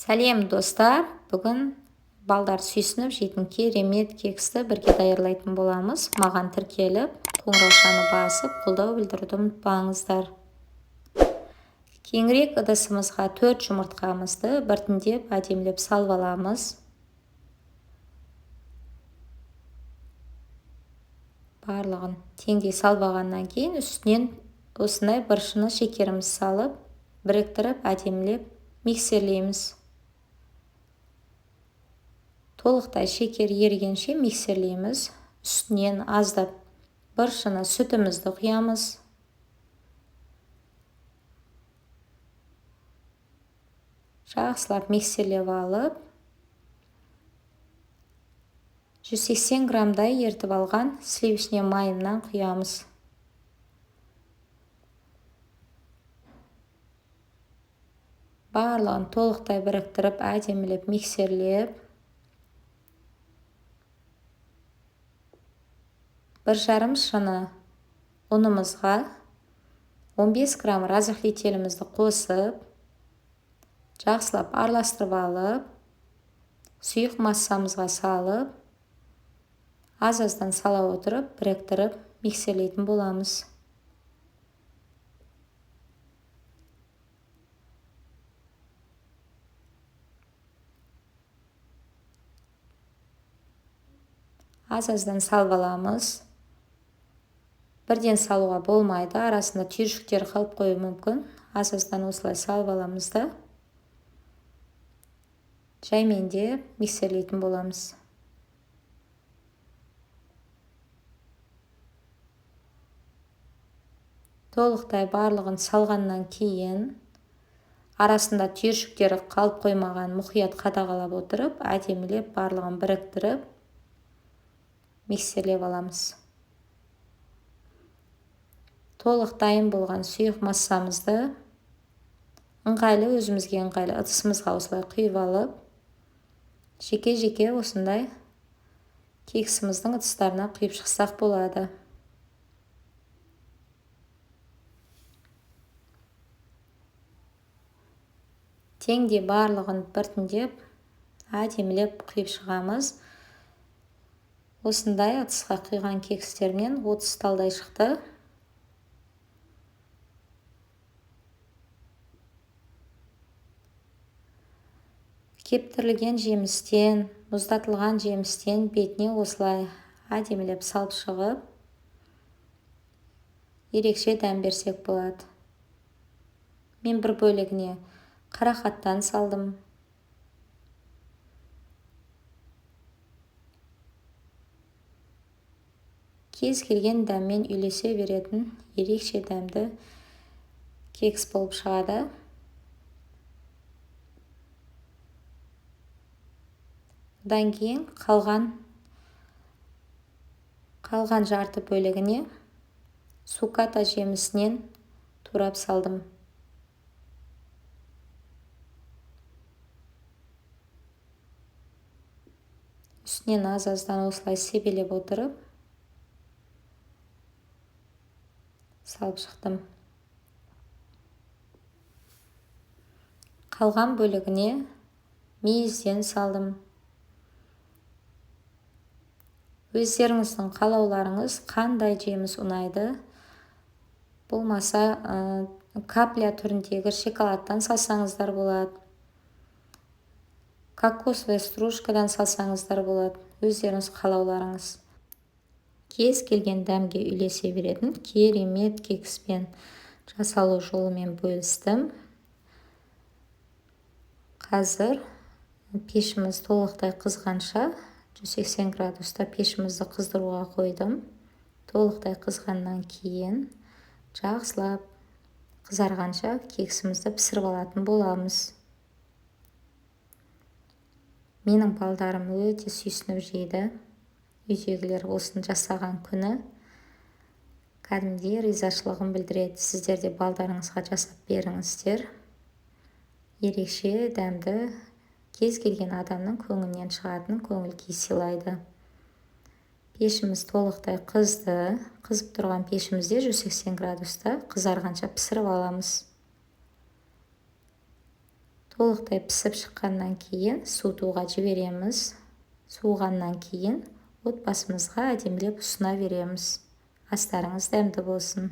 Сәлем достар, бүгін балдар сүйсініп жейтін керемет кексті бірге даярлайтын боламыз. Маған тіркеліп, қоңыраушаны басып, қолдау білдіруді ұмытпаңыздар. Кеңірек ыдысымызға 4 жұмыртқамызды біртіндеп әдемілеп салып аламыз. Барлығын теңдей салып алғаннан кейін үстінен осындай бір шыны шекеріміз салып, біріктіріп әдемілеп миксерлейміз. Толықтай шекер ерігенше миксерлейміз. Үстінен аздап бір шыны сүтімізді құямыз. Жақсылап миксерлеп алып, 180 грамдай ертіп алған сливочный майымнан құямыз. Барлығын толықтай біріктіріп, әдемілеп миксерлеп, 1,5 шыны ұнымызға 15 грамм разрыхлителімізді қосып, жақсылап араластырып алып, сұйық массамызға салып, аз-аздан сала отырып, біріктіріп, миксерлейтін боламыз. Аз-аздан салып аламыз. Бірден салуға болмайды, арасында түйіршіктер қалып қою мүмкін. Аз-аздан осылай салып аламыз да, жаймен миксерлейтін боламыз. Толықтай барлығын салғаннан кейін, арасында түйіршіктері қалып қоймаған мұқият қадағалап отырып, әдемілеп барлығын біріктіріп, миксерлеп аламыз. Толық дайын болған сұйық массамызды өзімізге ыңғайлы ыдысымызға осылай құйып алып, жеке-жеке осындай кексіміздің ыдыстарына құйып шықсақ болады. Теңде барлығын біртіндеп, әдемілеп құйып шығамыз. Осындай ыдысқа құйған кекстермен 30 талдай шықты. Кептірілген жемістен, мұздатылған жемістен бетіне осылай әдемілеп салып шығып, ерекше дәм берсек болады. Мен бір бөлігіне қарақаттан салдым. Кез келген дәммен үйлесе беретін ерекше дәмді кекс болып шығады. Одан кейін қалған жарты бөлігіне суката жемісінен турап салдым. Үстінен аз-аздан осылай себелеп отырып, салып шықтым. Қалған бөлігіне мейізден салдым. Өздеріңіздің қалауларыңыз қандай жеміс ұнайды? Болмаса, капля түріндегі шоколадтан салсаңыздар болады. Кокосовая стружкадан салсаңыздар болады. Өздеріңіз қалауларыңыз. Кез келген дәмге үйлесе беретін керемет кекспен жасалу жолымен бөлістім. Қазір пешіміз толықтай қызғанша 180 градуста пешімізді қыздыруға қойдым. Толықтай қызғаннан кейін жақсылап қызарғанша кексімізді пісіріп алатын боламыз. Менің балдарым өте сүйсініп жейді. Үйдегілер осыны жасаған күні кәдімгідей ризашылығын білдіреді. Сіздер де балдарыңызға жасап беріңіздер. Ерекше дәмді, кез келген адамның көңілінен шығатын көңіл күй сыйлайды. Пешіміз толықтай қызды. Қызып тұрған пешімізде 180 градуста қызарғанша пісіріп аламыз. толықтай пісіп шыққаннан кейін суытуға жібереміз. Суығаннан кейін отбасымызға әдемілеп ұсына береміз. Астарыңыз дәмді болсын.